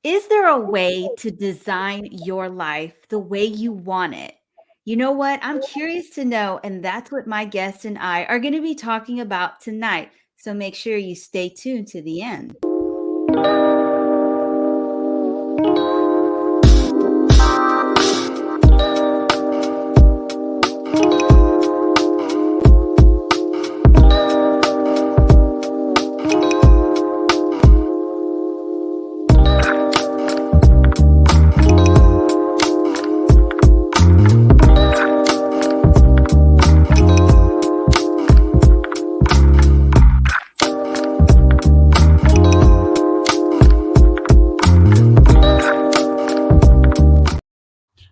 Is there a way to design your life the way you want it? You know what? I'm curious to know, and that's what my guest and I are going to be talking about tonight. So make sure you stay tuned to the end.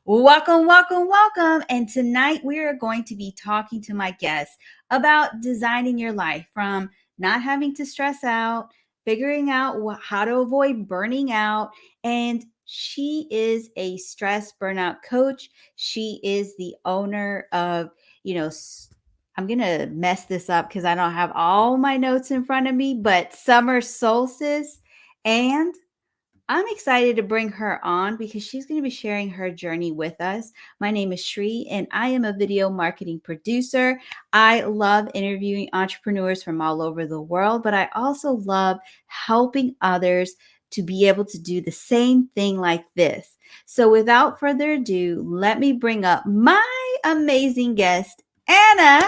Welcome, welcome, welcome. And tonight we are going to be talking to my guest about designing your life from not having to stress out, figuring out how to avoid burning out. And she is a stress burnout coach. She is the owner of, I'm going to mess this up because I don't have all my notes in front of me, but Summer Solstice. And I'm excited to bring her on because she's going to be sharing her journey with us. My name is Sri, and I am a video marketing producer. I love interviewing entrepreneurs from all over the world, but I also love helping others to be able to do the same thing like this. So without further ado, let me bring up my amazing guest, Anna,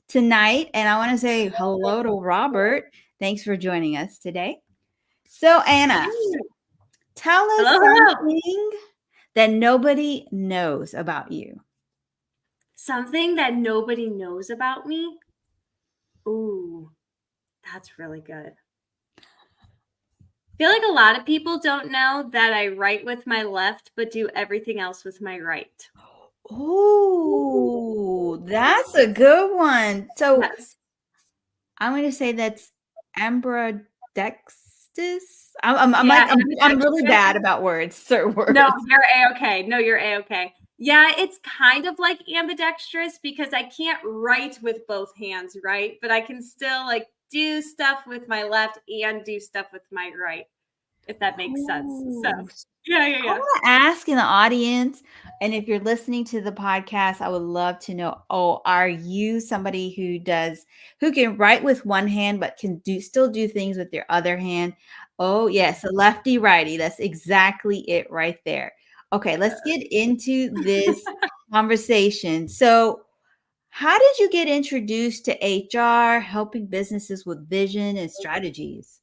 tonight. And I want to say hello to Robert. Thanks for joining us today. So Anna, tell us something that nobody knows about you. Something that nobody knows about me? Ooh, that's really good. I feel like a lot of people don't know that I write with my left, but do everything else with my right. Oh, that's a good one. So Yes. I'm going to say that's ambidextrous. Yeah, I'm really ambidextrous. bad about words, certain words. No, you're A-okay. No, you're A-okay. Yeah, it's kind of like ambidextrous because I can't write with both hands, right? But I can still like do stuff with my left and do stuff with my right, if that makes sense. So, yeah. I want to ask in the audience, and if you're listening to the podcast, I would love to know, are you somebody who can write with one hand, but can still do things with your other hand? Oh, yes, a lefty righty. That's exactly it right there. Okay, let's get into this conversation. So, how did you get introduced to HR, helping businesses with vision and strategies?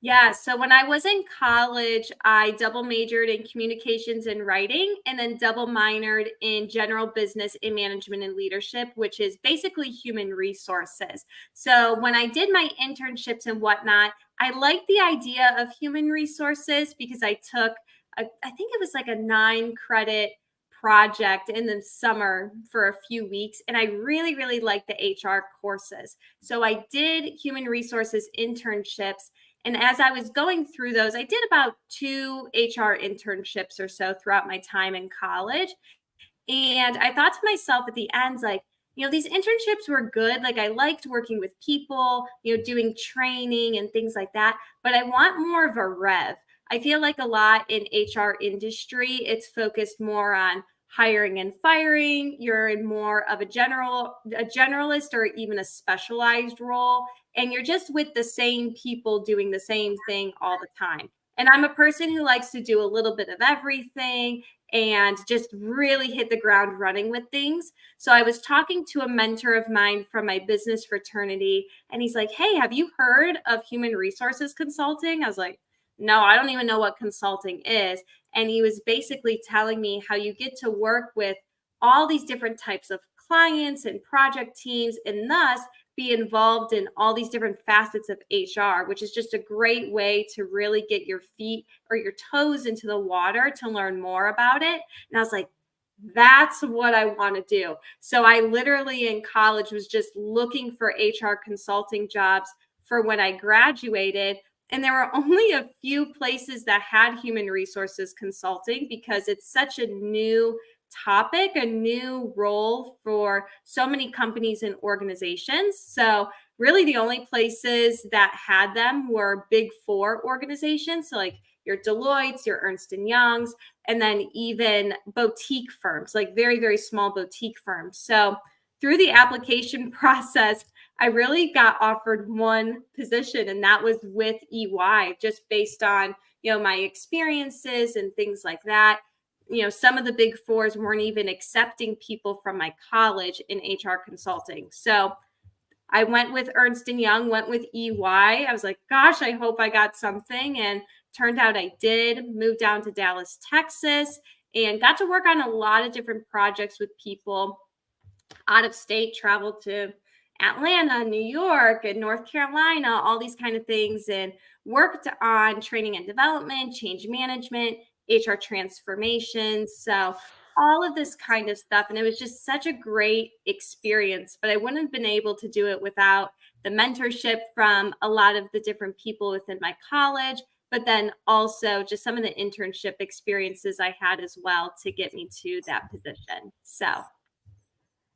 Yeah, so when I was in college, I double majored in communications and writing and then double minored in general business and management and leadership, which is basically human resources. So when I did my internships and whatnot, I liked the idea of human resources because I took, I think it was like a 9 credit project in the summer for a few weeks. And I really, really liked the HR courses. So I did human resources internships. And as I was going through those, I did about 2 HR internships or so throughout my time in college. And I thought to myself at the end, like, these internships were good. Like, I liked working with people, doing training and things like that. But I want more of a rev. I feel like a lot in HR industry, it's focused more on hiring and firing. You're in more of a generalist or even a specialized role. And you're just with the same people doing the same thing all the time. And I'm a person who likes to do a little bit of everything and just really hit the ground running with things. So I was talking to a mentor of mine from my business fraternity, and he's like, "Hey, have you heard of human resources consulting?" I was like, "No, I don't even know what consulting is." And he was basically telling me how you get to work with all these different types of clients and project teams, and thus be involved in all these different facets of HR, which is just a great way to really get your feet or your toes into the water to learn more about it. And I was like, that's what I want to do. So I literally in college was just looking for HR consulting jobs for when I graduated. And there were only a few places that had human resources consulting because it's such a new topic, a new role for so many companies and organizations. So really the only places that had them were Big Four organizations. So like your Deloitte's, your Ernst and Young's, and then even boutique firms, like very, very small boutique firms. So through the application process, I really got offered one position, and that was with EY, just based on, my experiences and things like that. Some of the Big Fours weren't even accepting people from my college in HR consulting. So I went with Ernst and Young, went with EY. I was like, gosh, I hope I got something. And turned out I did. Moved down to Dallas, Texas, and got to work on a lot of different projects with people out of state, traveled to Atlanta, New York, and North Carolina, all these kind of things, and worked on training and development, change management, HR transformations. So all of this kind of stuff. And it was just such a great experience, but I wouldn't have been able to do it without the mentorship from a lot of the different people within my college, but then also just some of the internship experiences I had as well to get me to that position. So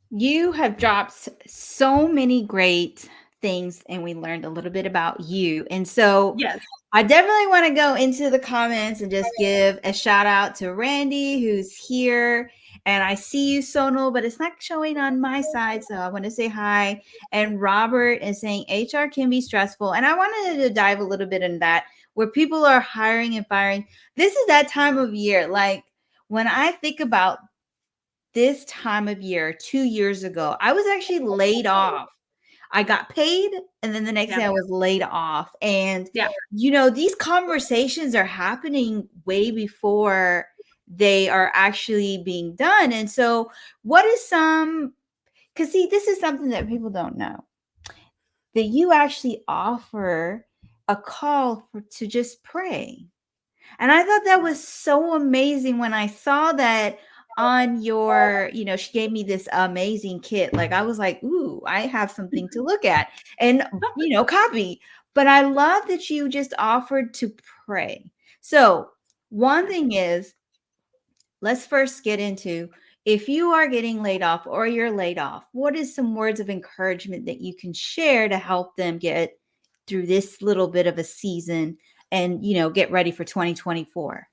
You have dropped so many great things, and we learned a little bit about you. And so yes. I definitely want to go into the comments and just give a shout out to Randy, who's here. And I see you, Sonal, but it's not showing on my side. So I want to say hi. And Robert is saying HR can be stressful. And I wanted to dive a little bit in that, where people are hiring and firing. This is that time of year. Like when I think about this time of year 2 years ago, I was actually laid off. I got paid, and then the next day Yeah. I was laid off. And, Yeah. these conversations are happening way before they are actually being done. And so, what is because see, this is something that people don't know, that you actually offer a call to just pray. And I thought that was so amazing when I saw that on your, she gave me this amazing kit. Like I was like, ooh, I have something to look at and, copy. But I love that you just offered to pray. So one thing is, let's first get into, if you are getting laid off or you're laid off, what is some words of encouragement that you can share to help them get through this little bit of a season and, get ready for 2024?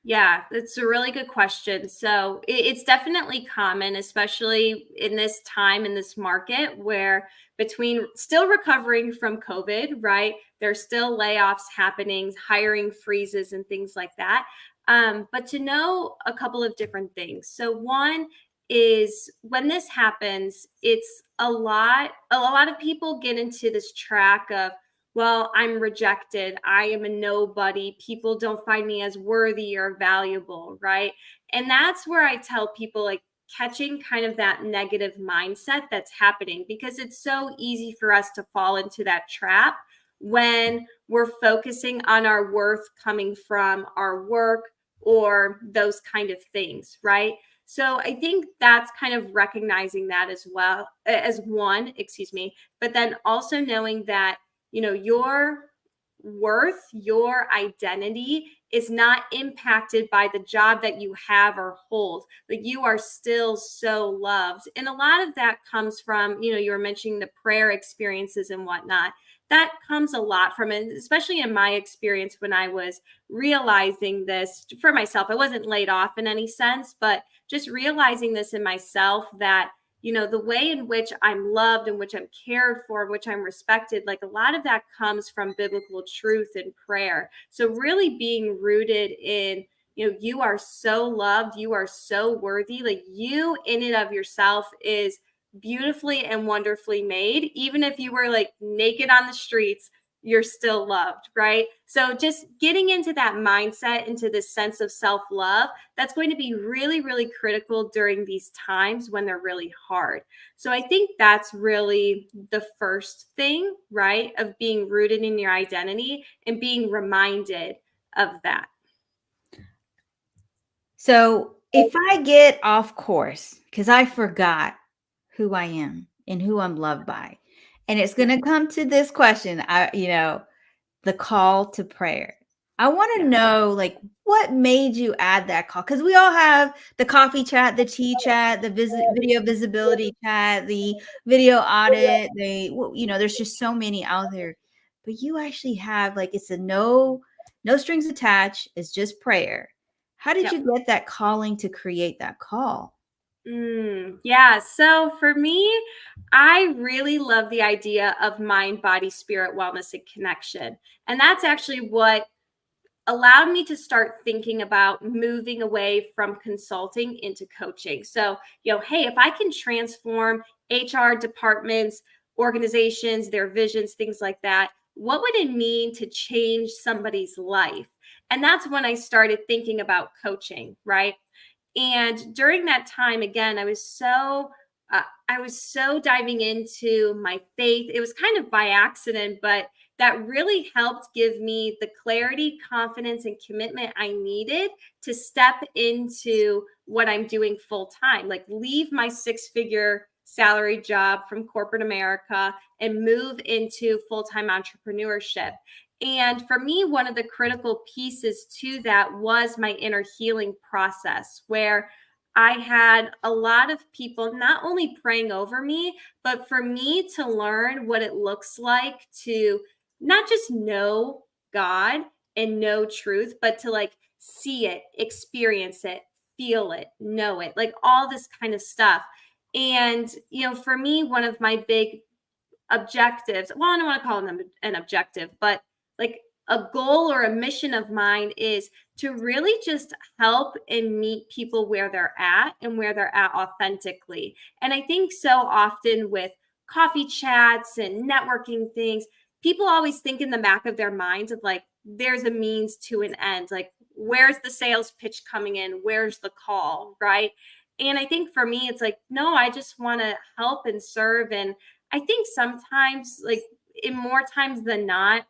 Yeah, that's a really good question. So it's definitely common, especially in this time in this market where between still recovering from COVID, right? There's still layoffs happening, hiring freezes, and things like that. But to know a couple of different things. So one is when this happens, it's a lot of people get into this track of, well, I'm rejected. I am a nobody. People don't find me as worthy or valuable, right? And that's where I tell people, like, catching kind of that negative mindset that's happening, because it's so easy for us to fall into that trap when we're focusing on our worth coming from our work or those kind of things, right? So I think that's kind of recognizing that as well as one, excuse me, but then also knowing that your worth, your identity is not impacted by the job that you have or hold. Like, you are still so loved. And a lot of that comes from, you were mentioning the prayer experiences and whatnot. That comes a lot from it, especially in my experience when I was realizing this for myself. I wasn't laid off in any sense, but just realizing this in myself, that the way in which I'm loved, in which I'm cared for, in which I'm respected, like a lot of that comes from biblical truth and prayer. So really being rooted in, you are so loved, you are so worthy. Like, you in and of yourself is beautifully and wonderfully made. Even if you were like naked on the streets, you're still loved, right? So just getting into that mindset, into this sense of self-love, that's going to be really, really critical during these times when they're really hard. So I think that's really the first thing, right? Of being rooted in your identity and being reminded of that. So if I get off course because I forgot who I am and who I'm loved by, and it's going Yeah. to come to this question, the call to prayer. I want to Yeah. know, like, what made you add that call? Because we all have the coffee chat, the tea chat, the video visibility chat, the video audit. There's just so many out there. But you actually have, like, it's a no strings attached. It's just prayer. How did Yep. you get that calling to create that call? Yeah. So for me, I really love the idea of mind, body, spirit, wellness, and connection. And that's actually what allowed me to start thinking about moving away from consulting into coaching. So, hey, if I can transform HR departments, organizations, their visions, things like that, what would it mean to change somebody's life? And that's when I started thinking about coaching, right? And during that time, again, I was so diving into my faith. It was kind of by accident, but that really helped give me the clarity, confidence, and commitment I needed to step into what I'm doing full time, like leave my 6-figure salary job from corporate America and move into full time entrepreneurship. And for me, one of the critical pieces to that was my inner healing process, where I had a lot of people not only praying over me, but for me to learn what it looks like to not just know God and know truth, but to like see it, experience it, feel it, know it, like all this kind of stuff. And, for me, one of my big objectives, well, I don't want to call them an objective, but like a goal or a mission of mine is to really just help and meet people where they're at and where they're at authentically. And I think so often with coffee chats and networking things, people always think in the back of their minds of like, there's a means to an end. Like, where's the sales pitch coming in? Where's the call? Right. And I think for me, it's like, no, I just want to help and serve. And I think sometimes, like in more times than not,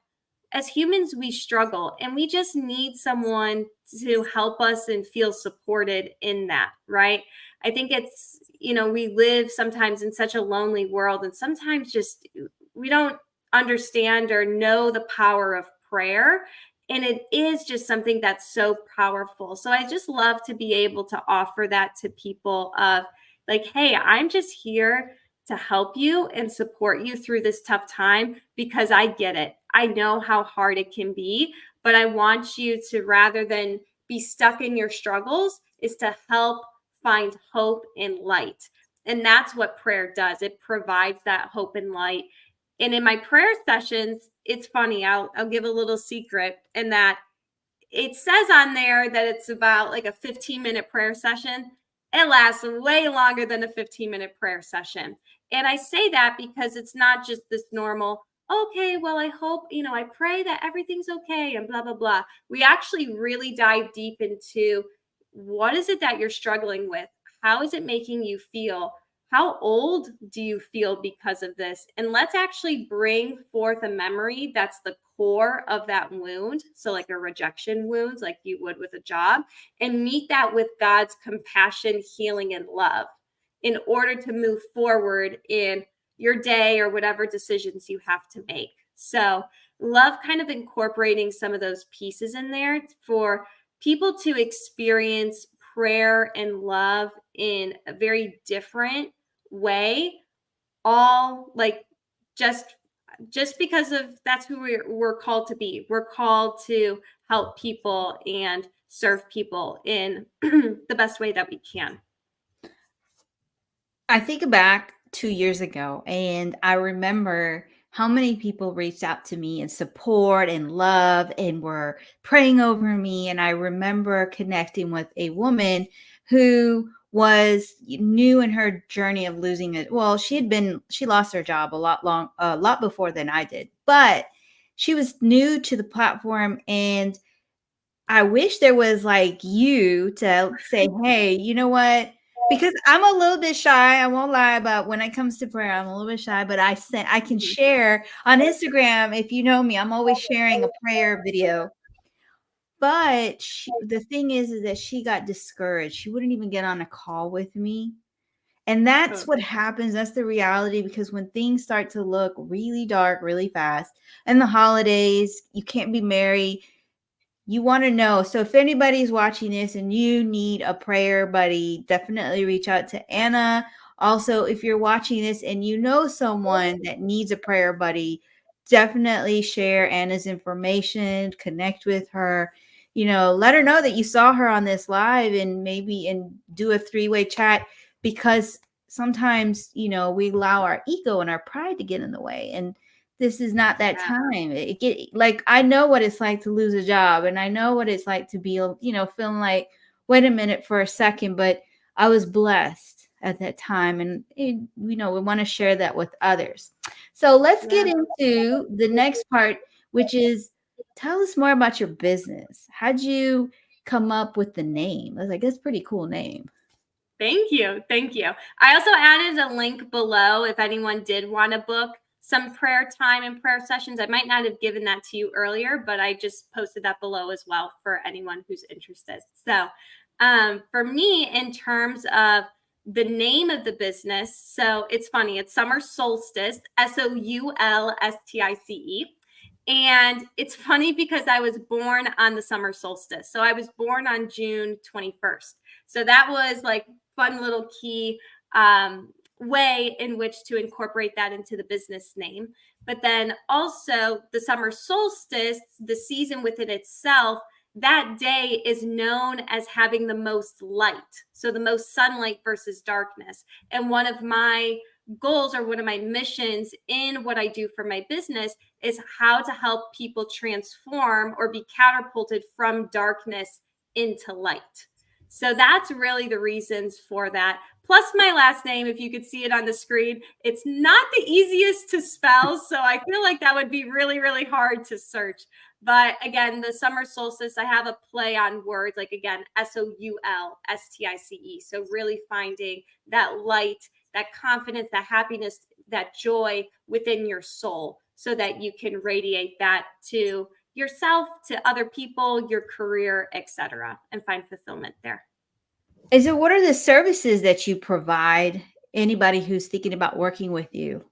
as humans, we struggle and we just need someone to help us and feel supported in that, right? I think it's, we live sometimes in such a lonely world, and sometimes just we don't understand or know the power of prayer. And it is just something that's so powerful. So I just love to be able to offer that to people of like, hey, I'm just here to help you and support you through this tough time because I get it. I know how hard it can be, but I want you to, rather than be stuck in your struggles, is to help find hope and light. And that's what prayer does. It provides that hope and light. And in my prayer sessions, it's funny, I'll give a little secret in that it says on there that it's about like a 15-minute prayer session. It lasts way longer than a 15-minute prayer session. And I say that because it's not just this normal, okay, well, I hope, I pray that everything's okay and blah, blah, blah. We actually really dive deep into what is it that you're struggling with? How is it making you feel? How old do you feel because of this? And let's actually bring forth a memory that's the core of that wound. So, like a rejection wound, like you would with a job, and meet that with God's compassion, healing, and love in order to move forward in your day or whatever decisions you have to make. So, love kind of incorporating some of those pieces in there for people to experience prayer and love in a very different way, all like just because of that's who we're called to be. We're called to help people and serve people in the best way that we can. I think back 2 years ago, and I remember how many people reached out to me in support and love and were praying over me. And I remember connecting with a woman who was new in her journey of losing it. Well, she lost her job a lot before than I did, but she was new to the platform. And I wish there was like you to say, "Hey, you know what?" Because I'm a little bit shy, I won't lie about when it comes to prayer, I'm a little bit shy, but I can Mhm. share on Instagram. If you know me, I'm always sharing a prayer video. But the thing is that she got discouraged. She wouldn't even get on a call with me. And that's Oh, what happens. That's the reality, because when things start to look really dark really fast, and the holidays, you can't be married, you want to know. So if anybody's watching this and you need a prayer buddy, definitely reach out to Anna. Also, if you're watching this and you know someone that needs a prayer buddy, definitely share Anna's information, connect with her, let her know that you saw her on this live, and do a three-way chat, because sometimes, we allow our ego and our pride to get in the way. And this is not that Yeah. time. Like, I know what it's like to lose a job, and I know what it's like to be, feeling like, wait a minute for a second, but I was blessed at that time. And, we want to share that with others. So let's get Yeah. into the next part, which is, tell us more about your business. How'd you come up with the name? I was like, that's a pretty cool name. Thank you. Thank you. I also added a link below if anyone did want to book some prayer time and prayer sessions. I might not have given that to you earlier, but I just posted that below as well for anyone who's interested. So, for me, in terms of the name of the business, so it's funny, it's Summer Solstice, SOULSTICE. And it's funny because I was born on the summer solstice. So I was born on June 21st. So that was like fun little key way in which to incorporate that into the business name. But then also the summer solstice, the season within itself, that day is known as having the most light. So the most sunlight versus darkness. And one of my goals, or one of my missions in what I do for my business, is how to help people transform or be catapulted from darkness into light. So that's really the reasons for that. Plus my last name, if you could see it on the screen, it's not the easiest to spell. So I feel like that would be really, really hard to search. But again, the summer solstice, I have a play on words, like again, SOULSTICE. So really finding that light, that confidence, that happiness, that joy within your soul, so that you can radiate that to yourself, to other people, your career, etc., and find fulfillment there. So what are the services that you provide anybody who's thinking about working with you?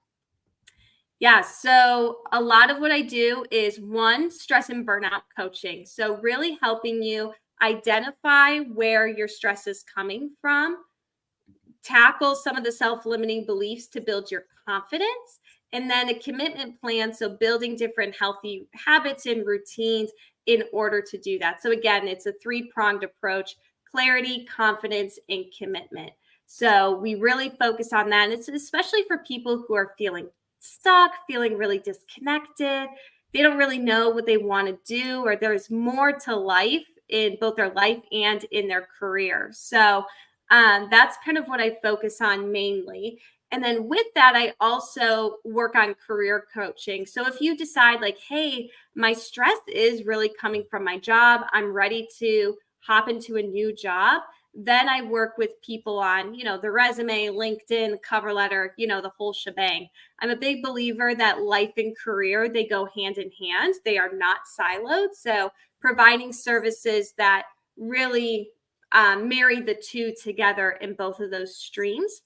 Yeah, so a lot of what I do is, one, stress and burnout coaching. So really helping you identify where your stress is coming from, tackle some of the self-limiting beliefs to build your confidence, and then a commitment plan, so building different healthy habits and routines in order to do that. So again, it's a three-pronged approach: clarity, confidence, and commitment. So we really focus on that. And it's especially for people who are feeling stuck, feeling really disconnected. They don't really know what they want to do, or there's more to life in both their life and in their career. So that's kind of what I focus on mainly. And then with that, I also work on career coaching. So if you decide, like, hey, my stress is really coming from my job, I'm ready to hop into a new job, then I work with people on, the resume, LinkedIn, cover letter, the whole shebang. I'm a big believer that life and career, they go hand in hand. They are not siloed. So providing services that really marry the two together in both of those streams.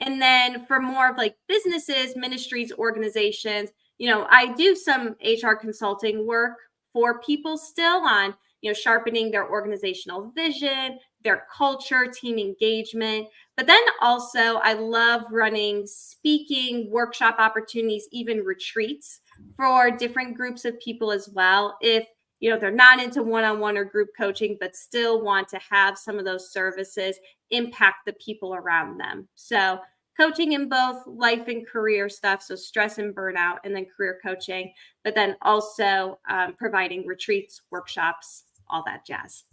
And then for more of like businesses, ministries, organizations, I do some HR consulting work for people still on, sharpening their organizational vision, their culture, team engagement. But then also, I love running speaking workshop opportunities, even retreats for different groups of people as well. If they're not into one-on-one or group coaching, but still want to have some of those services impact the people around them. So coaching in both life and career stuff, so stress and burnout, and then career coaching, but then also providing retreats, workshops, all that jazz.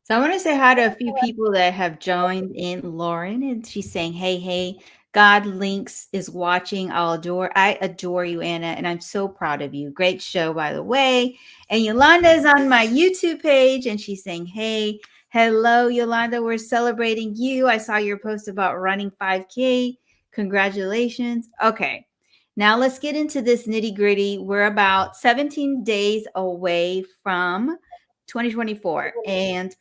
So I want to say hi to a few people that have joined in. Lauren, and she's saying, hey, God Links is watching. I adore you, Anna, and I'm so proud of you. Great show, by the way. And Yolanda is on my YouTube page, and she's saying, hey, hello, Yolanda. We're celebrating you. I saw your post about running 5K. Congratulations. Okay. Now let's get into this nitty gritty. We're about 17 days away from 2024. And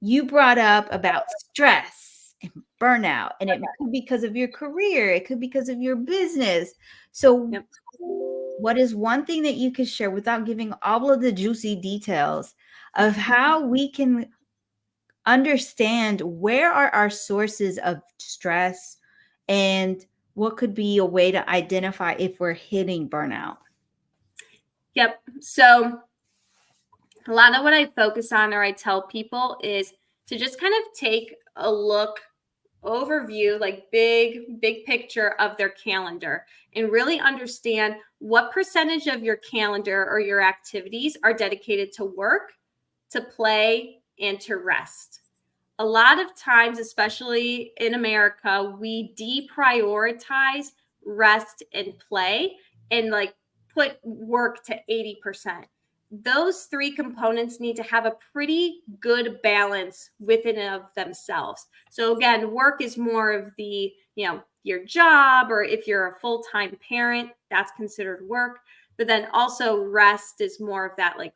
you brought up about stress and burnout, and it could be because of your career, it could be because of your business. So Yep. what is one thing that you could share without giving all of the juicy details of how we can understand where are our sources of stress and what could be a way to identify if we're hitting burnout? Yep. So a lot of what I focus on or I tell people is to just kind of take a look overview, like big picture of their calendar, and really understand what percentage of your calendar or your activities are dedicated to work, to play, and to rest. A lot of times, especially in America, we deprioritize rest and play and like put work to 80%. Those three components need to have a pretty good balance within of themselves. So again, work is more of the, your job, or if you're a full-time parent, that's considered work. But then also rest is more of that like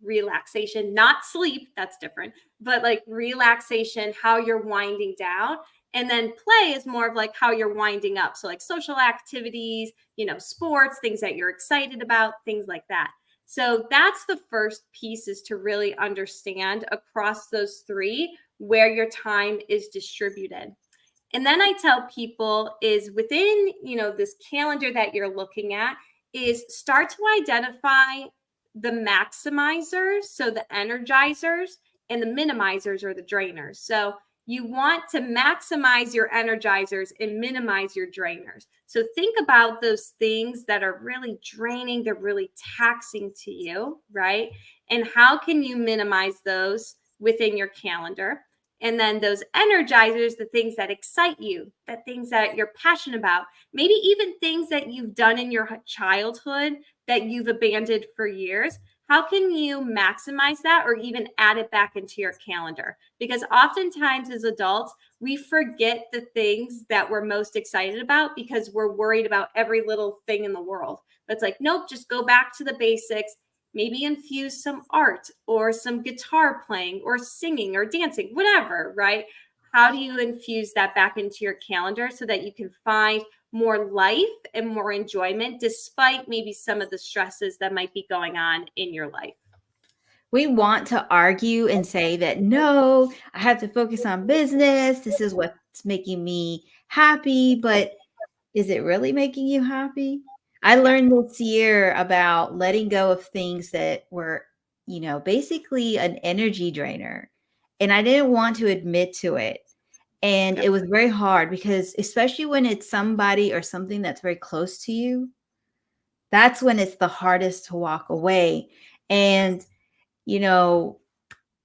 relaxation, not sleep, that's different, but like relaxation, how you're winding down. And then play is more of like how you're winding up. So like social activities, sports, things that you're excited about, things like that. So that's the first piece, is to really understand across those three where your time is distributed. And then I tell people is within, this calendar that you're looking at, is start to identify the maximizers, so the energizers, and the minimizers or the drainers. So you want to maximize your energizers and minimize your drainers. So think about those things that are really draining, they're really taxing to you, right? And how can you minimize those within your calendar? And then those energizers, the things that excite you, the things that you're passionate about, maybe even things that you've done in your childhood that you've abandoned for years. How can you maximize that or even add it back into your calendar? Because oftentimes as adults, we forget the things that we're most excited about because we're worried about every little thing in the world. But it's like, nope, just go back to the basics. Maybe infuse some art or some guitar playing or singing or dancing, whatever, right? How do you infuse that back into your calendar so that you can find more life and more enjoyment despite maybe some of the stresses that might be going on in your life? We want to argue and say that, no, I have to focus on business. This is what's making me happy. But is it really making you happy? I Yeah. learned this year about letting go of things that were, basically an energy drainer. And I didn't want to admit to it. And Yep. it was very hard because, especially when it's somebody or something that's very close to you, that's when it's the hardest to walk away. And, you know,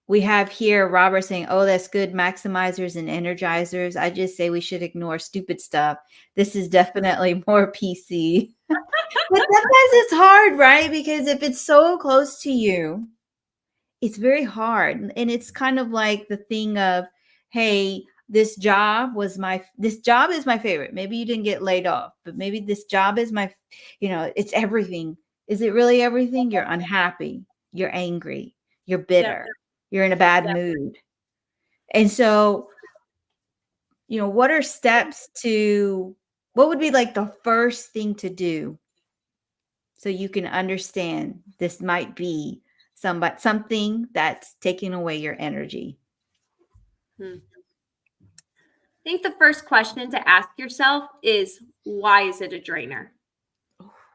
we have here Robert saying, oh, that's good, maximizers and energizers. I just say we should ignore stupid stuff. This is definitely more PC. But sometimes it's hard, right? Because if it's so close to you, it's very hard. And it's kind of like the thing of, hey, this job is my favorite. Maybe you didn't get laid off, but maybe this job is it's everything. Is it really everything? You're unhappy, you're angry, you're Yep. bitter, you're in a bad Yep. mood. And so, what are steps what would be like the first thing to do so you can understand this might be something that's taking away your energy? Hmm. I think the first question to ask yourself is, why is it a drainer?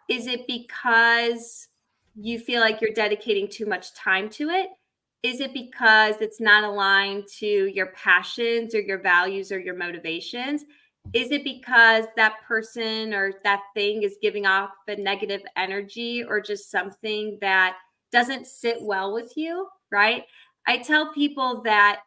Is it because you feel like you're dedicating too much time to it? Is it because it's not aligned to your passions or your values or your motivations? Is it because that person or that thing is giving off a negative energy or just something that doesn't sit well with you, right? I tell people that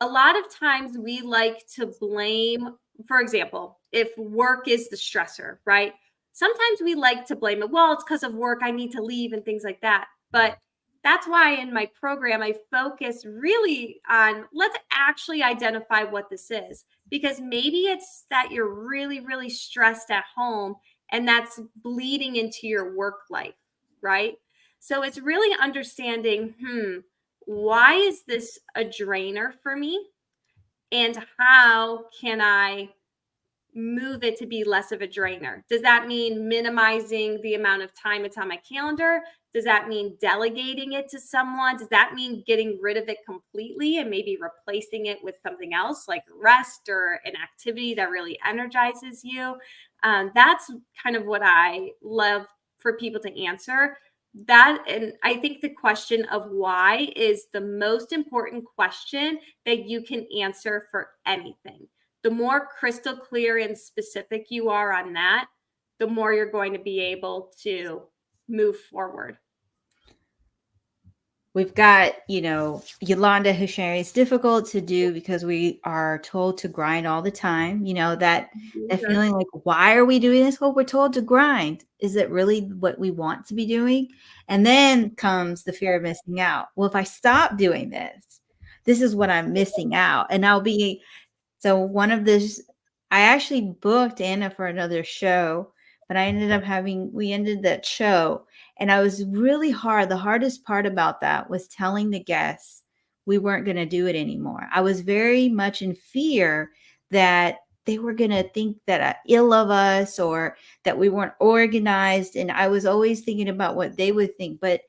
a lot of times we like to blame, for example, if work is the stressor, right? Sometimes we like to blame it. Well, it's because of work. I need to leave and things like that. But that's why in my program, I focus really on let's actually identify what this is. Because maybe it's that you're really, really stressed at home and that's bleeding into your work life, right? So it's really understanding, why is this a drainer for me? And how can I move it to be less of a drainer? Does that mean minimizing the amount of time it's on my calendar? Does that mean delegating it to someone? Does that mean getting rid of it completely and maybe replacing it with something else like rest or an activity that really energizes you? That's kind of what I love for people to answer. That, and I think the question of why is the most important question that you can answer for anything. The more crystal clear and specific you are on that, the more you're going to be able to move forward. We've got, Yolanda who's sharing it's difficult to do because we are told to grind all the time. That feeling like, why are we doing this? Well, we're told to grind. Is it really what we want to be doing? And then comes the fear of missing out. Well, if I stop doing this is what I'm missing out. And so I actually booked Anna for another show, but we ended that show. And I was really the hardest part about that was telling the guests we weren't going to do it anymore. I was very much in fear that they were going to think that ill of us or that we weren't organized. And I was always thinking about what they would think. But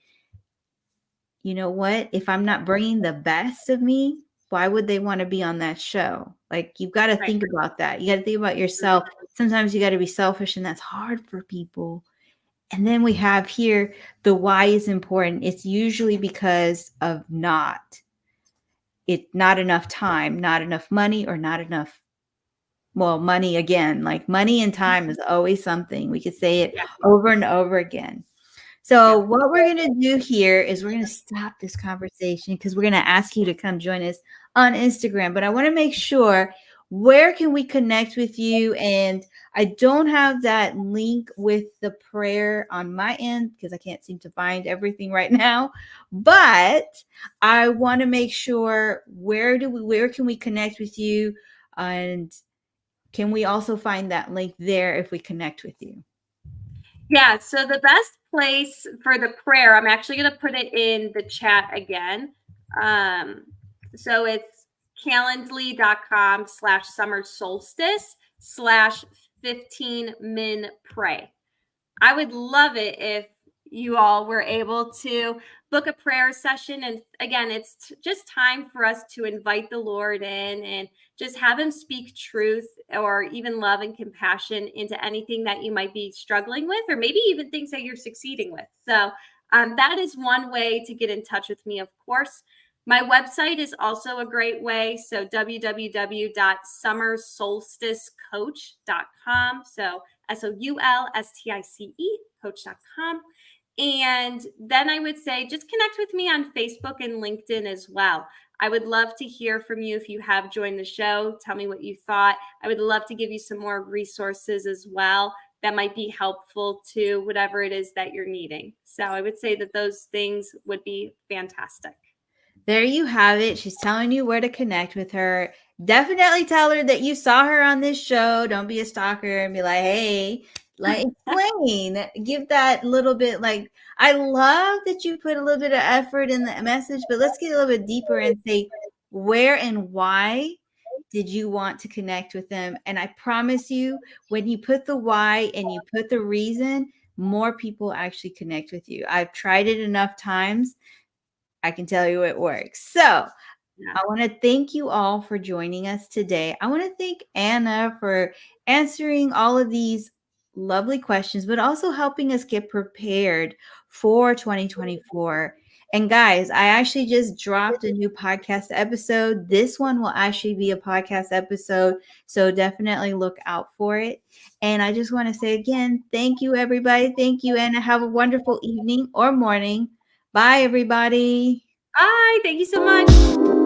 you know what? If I'm not bringing the best of me, why would they want to be on that show? Like, you've got to think about that. You got to think about yourself. Sometimes you got to be selfish, and that's hard for people. And then we have here the why is important. It's usually because of not enough time, not enough money, or not enough, money again. Like, money and time is always something. We could say it over and over again. So what we're going to do here is we're going to stop this conversation because we're going to ask you to come join us on Instagram. But I want to make sure, where can we connect with you? And I don't have that link with the prayer on my end because I can't seem to find everything right now. But I want to make sure, where can we connect with you? And can we also find that link there if we connect with you? Yeah, so the best place for the prayer, I'm actually going to put it in the chat again. So it's calendly.com/summer solstice/15min pray. I would love it if you all were able to book a prayer session. And again, it's just time for us to invite the Lord in and just have him speak truth or even love and compassion into anything that you might be struggling with, or maybe even things that you're succeeding with. So that is one way to get in touch with me, of course. My website is also a great way. So www.summersolsticecoach.com. So SOULSTICE coach.com. And then I would say just connect with me on Facebook and LinkedIn as well. I would love to hear from you if you have joined the show. Tell me what you thought. I would love to give you some more resources as well that might be helpful to whatever it is that you're needing. So I would say that those things would be fantastic. There you have it. She's telling you where to connect with her. Definitely tell her that you saw her on this show. Don't be a stalker and be like, hey, like, explain. Give that little bit. Like, I love that you put a little bit of effort in the message, but let's get a little bit deeper and say, where and why did you want to connect with them? And I promise you, when you put the why and you put the reason, more people actually connect with you. I've tried it enough times. I can tell you it works. So I want to thank you all for joining us today. I want to thank Anna for answering all of these lovely questions, but also helping us get prepared for 2024. And guys, I actually just dropped a new podcast episode. This one will actually be a podcast episode, so definitely look out for it. And I just want to say again, thank you, everybody. Thank you, Anna. Have a wonderful evening or morning. Bye, everybody. Bye. Thank you so much.